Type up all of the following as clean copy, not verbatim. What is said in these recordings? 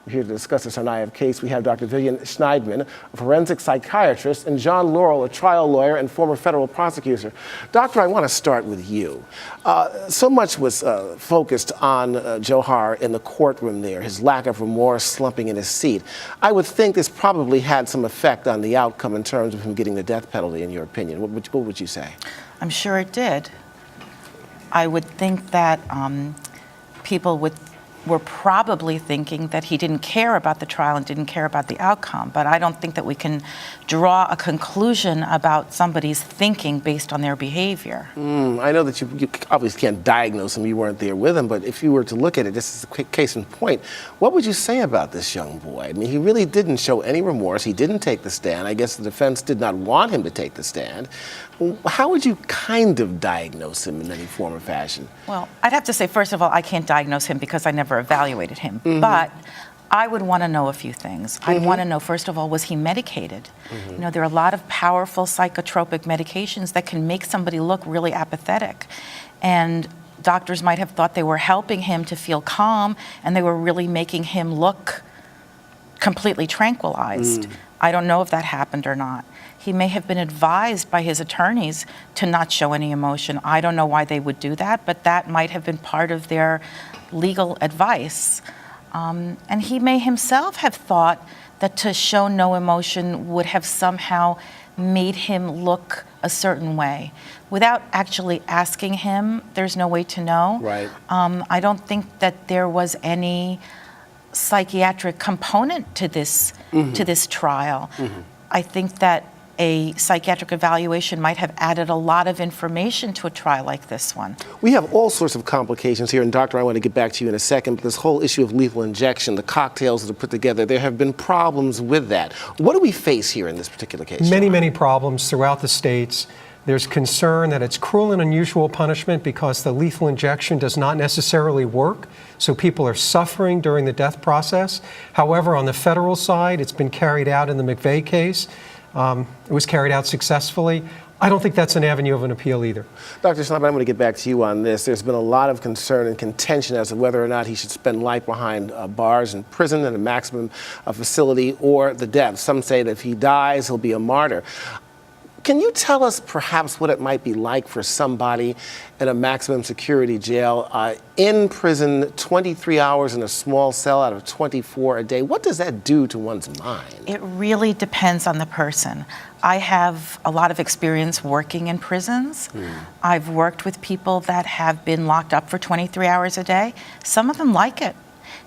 We're here to discuss this on I Have Case. We have Dr. Vivian Chern, a forensic psychiatrist, and John Laurel, a trial lawyer and former federal prosecutor. Doctor, I want to start with you. So much was focused on Johar in the courtroom there, his lack of remorse, slumping in his seat. I would think this probably had some effect on the outcome in terms of him getting the death penalty, in your opinion. What would you say? I'm sure it did. I would think that people were probably thinking that he didn't care about the trial and didn't care about the outcome, but I don't think that we can draw a conclusion about somebody's thinking based on their behavior. I know that you obviously can't diagnose him, you weren't there with him, but if you were to look at it, this is a quick case in point, what would you say about this young boy? I mean, he really didn't show any remorse, he didn't take the stand, I guess the defense did not want him to take the stand. How would you kind of diagnose him in any form or fashion? Well, I'd have to say, first of all, I can't diagnose him because I never evaluated him. But I would want to know a few things. I'd want to know, first of all, was he medicated? You know, there are a lot of powerful psychotropic medications that can make somebody look really apathetic. And doctors might have thought they were helping him to feel calm, and they were really making him look completely tranquilized. I don't know if that happened or not. He may have been advised by his attorneys to not show any emotion. I don't know why they would do that, but that might have been part of their legal advice. And he may himself have thought that to show no emotion would have somehow made him look a certain way. Without actually asking him, there's no way to know. Right. I don't think that there was any psychiatric component to this trial. I think that a psychiatric evaluation might have added a lot of information to a trial like this one. We have all sorts of complications here, and Doctor, I want to get back to you in a second, but this whole issue of lethal injection, the cocktails that are put together, there have been problems with that. What do we face here in this particular case? Many problems throughout the states. There's concern that it's cruel and unusual punishment because the lethal injection does not necessarily work, so people are suffering during the death process. However, on the federal side, it's been carried out in the McVeigh case. It was carried out successfully. I don't think that's an avenue of an appeal either. Dr. Shnaidman, I'm going to get back to you on this. There's been a lot of concern and contention as to whether or not he should spend life behind bars in prison in a maximum facility or the death. Some say that if he dies, he'll be a martyr. Can you tell us perhaps what it might be like for somebody in a maximum security jail in prison 23 hours in a small cell out of 24 a day? What does that do to one's mind? It really depends on the person. I have a lot of experience working in prisons. I've worked with people that have been locked up for 23 hours a day. Some of them like it.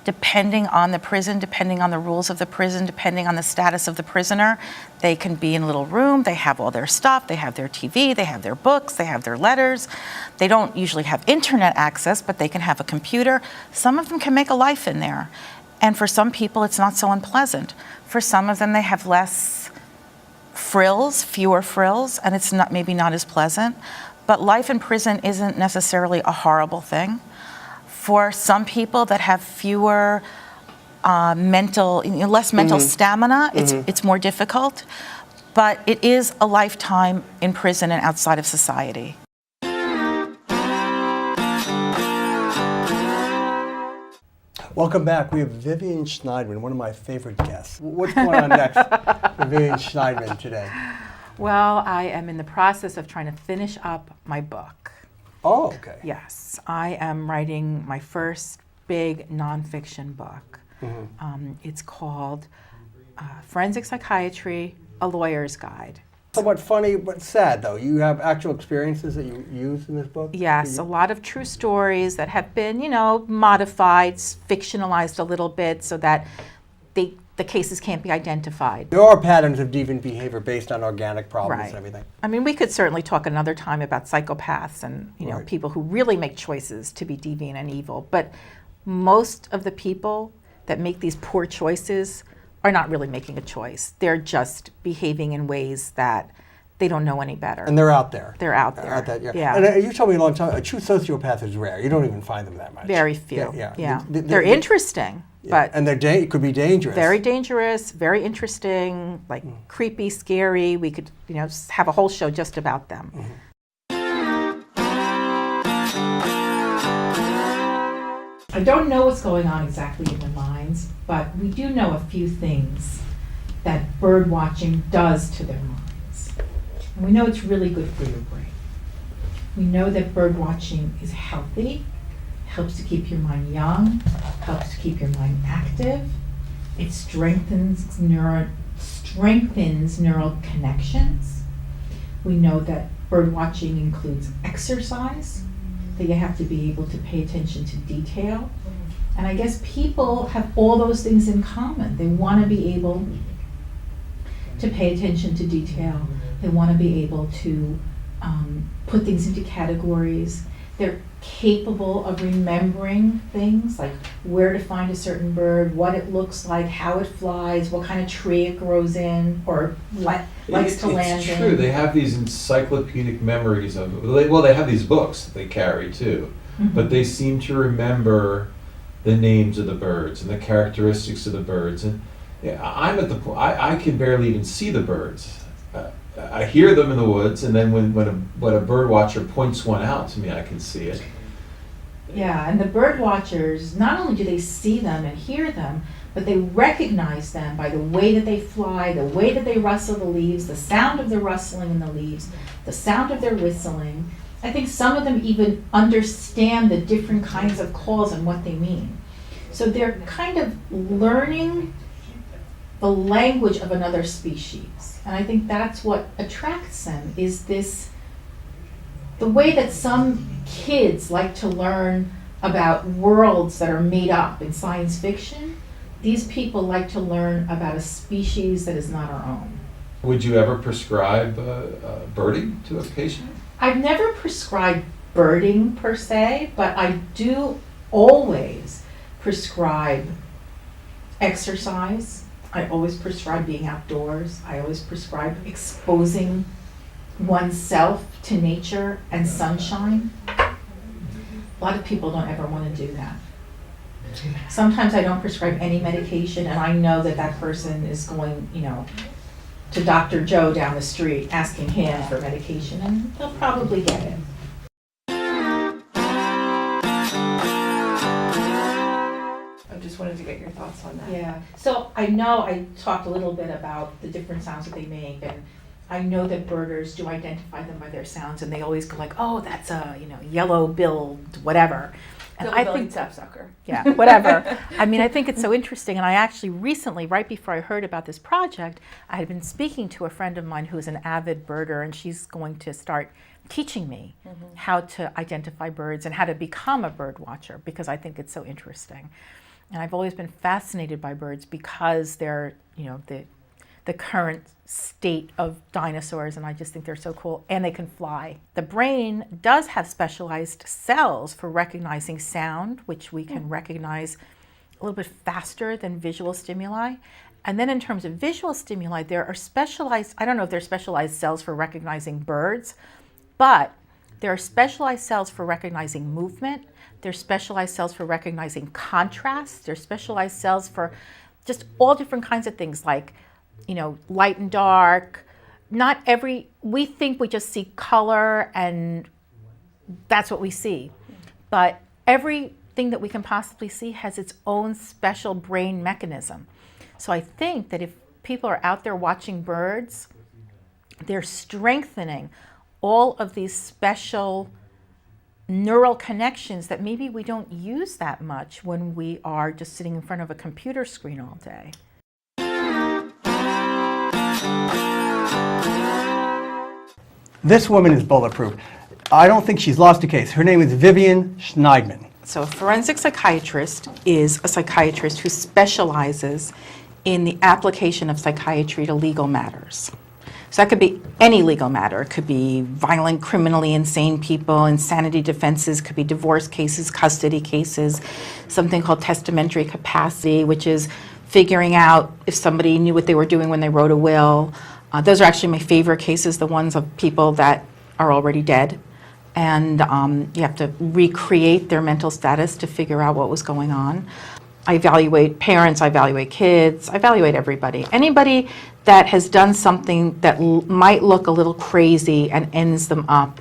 Depending on the prison, depending on the rules of the prison, depending on the status of the prisoner, they can be in a little room, they have all their stuff, they have their TV, they have their books, they have their letters. They don't usually have internet access, but they can have a computer. Some of them can make a life in there. And for some people, it's not so unpleasant. For some of them, they have less frills, fewer frills, and it's maybe not as pleasant. But life in prison isn't necessarily a horrible thing. For some people that have fewer less mental stamina, it's more difficult, but it is a lifetime in prison and outside of society. Welcome back. We have Vivian Chernshnaidman, one of my favorite guests. What's going on next for Vivian Chernshnaidman today? Well, I am in the process of trying to finish up my book. Oh, okay. Yes, I am writing my first big nonfiction book. It's called Forensic Psychiatry, A Lawyer's Guide. Somewhat funny, but sad, though. You have actual experiences that you use in this book? Yes, a lot of true stories that have been, modified, fictionalized a little bit so that the cases can't be identified. There are patterns of deviant behavior based on organic problems and everything. I mean, we could certainly talk another time about psychopaths and people who really make choices to be deviant and evil. But most of the people that make these poor choices are not really making a choice. They're just behaving in ways that they don't know any better. And they're out there. They're out there. Yeah. And you told me a long time, a true sociopath is rare. You don't even find them that much. Very few. Yeah. They're interesting. But and it could be dangerous. Very dangerous, very interesting, like creepy, scary. We could, have a whole show just about them. I don't know what's going on exactly in their minds, but we do know a few things that bird watching does to their minds. And we know it's really good for your brain. We know that bird watching is healthy, helps to keep your mind young, helps to keep your mind active. It strengthens neural connections. We know that bird watching includes exercise, that you have to be able to pay attention to detail. And I guess people have all those things in common. They want to be able to pay attention to detail. They want to be able to put things into categories. They're capable of remembering things like where to find a certain bird, what it looks like, how it flies, what kind of tree it grows in or likes to land in. It's true. They have these encyclopedic memories of, well, they have these books that they carry too, but they seem to remember the names of the birds and the characteristics of the birds. And I'm at the point, I can barely even see the birds. I hear them in the woods, and then when a bird watcher points one out to me, I can see it. Yeah, and the bird watchers, not only do they see them and hear them, but they recognize them by the way that they fly, the way that they rustle the leaves, the sound of the rustling in the leaves, the sound of their whistling. I think some of them even understand the different kinds of calls and what they mean. So they're kind of learning the language of another species. And I think that's what attracts them, is this, the way that some kids like to learn about worlds that are made up in science fiction. These people like to learn about a species that is not our own. Would you ever prescribe birding to a patient? I've never prescribed birding per se, but I do always prescribe exercise. I always prescribe being outdoors. I always prescribe exposing oneself to nature and sunshine. A lot of people don't ever want to do that. Sometimes I don't prescribe any medication, and I know that that person is going, to Dr. Joe down the street asking him for medication, and they'll probably get it. I just wanted to get your thoughts on that. Yeah, so I know I talked a little bit about the different sounds that they make, and I know that birders do identify them by their sounds, and they always go like, oh, that's a, yellow-billed whatever. And I think sapsucker. Yeah, whatever. I mean, I think it's so interesting, and I actually recently, right before I heard about this project, I had been speaking to a friend of mine who's an avid birder, and she's going to start teaching me how to identify birds and how to become a bird watcher, because I think it's so interesting. And I've always been fascinated by birds because they're, the current state of dinosaurs, and I just think they're so cool, and they can fly. The brain does have specialized cells for recognizing sound, which we can recognize a little bit faster than visual stimuli. And then in terms of visual stimuli, there are specialized, I don't know if they're specialized cells for recognizing birds, but there are specialized cells for recognizing movement. There's specialized cells for recognizing contrast. There's specialized cells for just all different kinds of things like, light and dark. We think we just see color and that's what we see. But everything that we can possibly see has its own special brain mechanism. So I think that if people are out there watching birds, they're strengthening all of these special neural connections that maybe we don't use that much when we are just sitting in front of a computer screen all day. This woman is bulletproof. I don't think she's lost a case. Her name is Vivian Chern. So a forensic psychiatrist is a psychiatrist who specializes in the application of psychiatry to legal matters. So that could be any legal matter. It could be violent, criminally insane people, insanity defenses, could be divorce cases, custody cases, something called testamentary capacity, which is figuring out if somebody knew what they were doing when they wrote a will. Those are actually my favorite cases, the ones of people that are already dead. And you have to recreate their mental status to figure out what was going on. I evaluate parents, I evaluate kids, I evaluate everybody. Anybody that has done something that might look a little crazy and ends them up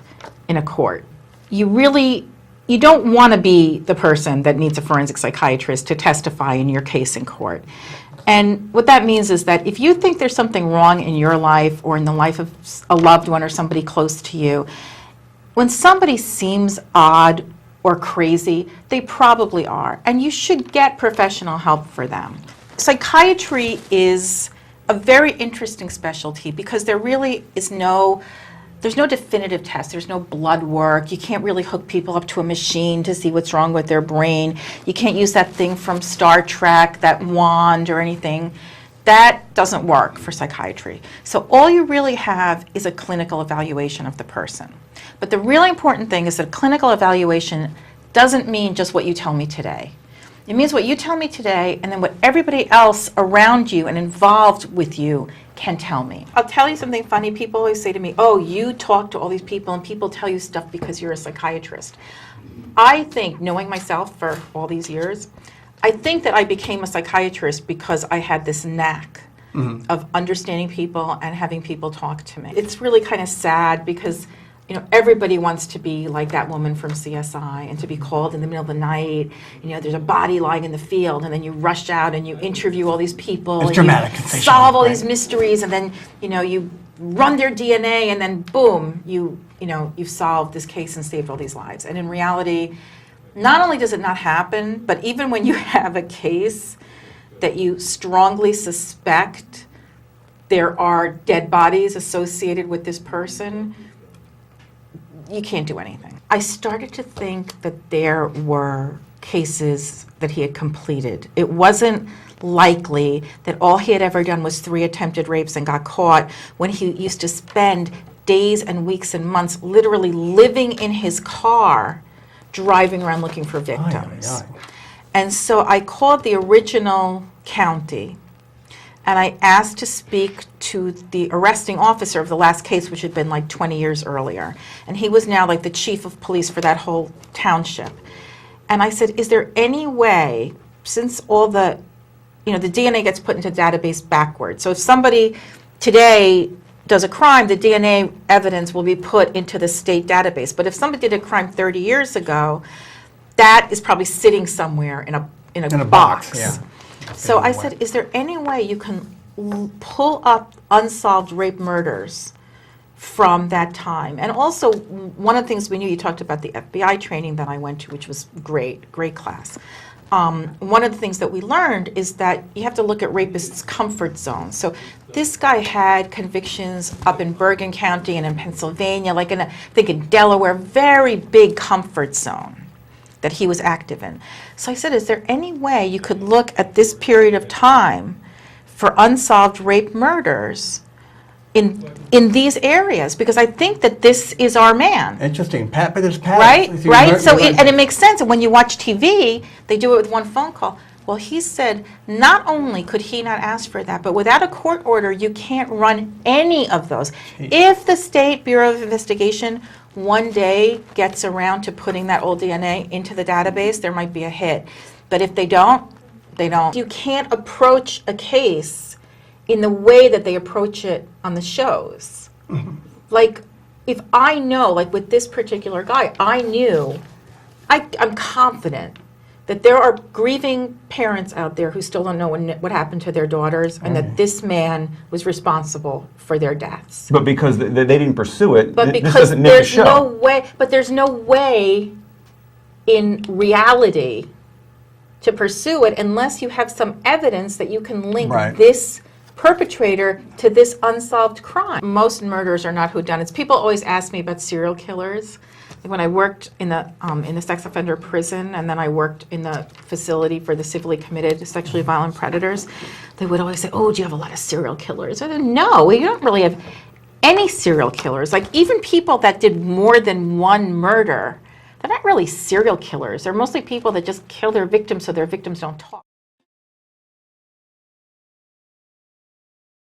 in a court. You really you don't want to be the person that needs a forensic psychiatrist to testify in your case in court. And what that means is that if you think there's something wrong in your life or in the life of a loved one or somebody close to you, when somebody seems odd or crazy, they probably are. And you should get professional help for them. Psychiatry is a very interesting specialty because there really is there's no definitive test. There's no blood work. You can't really hook people up to a machine to see what's wrong with their brain. You can't use that thing from Star Trek, that wand or anything. That doesn't work for psychiatry. So all you really have is a clinical evaluation of the person. But the really important thing is that a clinical evaluation doesn't mean just what you tell me today. It means what you tell me today and then what everybody else around you and involved with you can tell me. I'll tell you something funny. People always say to me, oh, you talk to all these people and people tell you stuff because you're a psychiatrist. I think, knowing myself for all these years, I think that I became a psychiatrist because I had this knack of understanding people and having people talk to me. It's really kind of sad because everybody wants to be like that woman from CSI and to be called in the middle of the night. There's a body lying in the field, and then you rush out and you interview all these people. It's and dramatic. You solve all these mysteries, and then you run their DNA, and then boom, you've solved this case and saved all these lives. And in reality, not only does it not happen, but even when you have a case that you strongly suspect there are dead bodies associated with this person, you can't do anything. I started to think that there were cases that he had completed. It wasn't likely that all he had ever done was 3 attempted rapes and got caught, when he used to spend days and weeks and months literally living in his car, driving around looking for victims. And so I called the original county, and I asked to speak to the arresting officer of the last case, which had been like 20 years earlier. And he was now like the chief of police for that whole township. And I said, is there any way, since all the DNA gets put into database backwards. So if somebody today does a crime, the DNA evidence will be put into the state database. But if somebody did a crime 30 years ago, that is probably sitting somewhere in a box. Yeah. So I said, is there any way you can pull up unsolved rape murders from that time? And also, one of the things we knew, you talked about the FBI training that I went to, which was great class. One of the things that we learned is that you have to look at rapists' comfort zones. So this guy had convictions up in Bergen County and in Pennsylvania, like I think in Delaware, very big comfort zone that he was active in. So I said, is there any way you could look at this period of time for unsolved rape murders in these areas? Because I think that this is our man. Interesting. But there's patterns. Right? So it makes sense. And when you watch TV, they do it with one phone call. Well, he said not only could he not ask for that, but without a court order, you can't run any of those. If the State Bureau of Investigation one day gets around to putting that old DNA into the database, there might be a hit. But if they don't, they don't. You can't approach a case in the way that they approach it on the shows. Like, if I know, like with this particular guy, I'm confident that there are grieving parents out there who still don't know what happened to their daughters, and that this man was responsible for their deaths. But because they didn't pursue it, But this because doesn't make a there's show. there's no way in reality to pursue it unless you have some evidence that you can link this perpetrator to this unsolved crime. Most murders are not whodunits. People always ask me about serial killers. When I worked in the sex offender prison, and then I worked in the facility for the civilly committed sexually violent predators, they would always say, oh, do you have a lot of serial killers? I said, no, we don't really have any serial killers. Like, even people that did more than one murder, they're not really serial killers. They're mostly people that just kill their victims so their victims don't talk.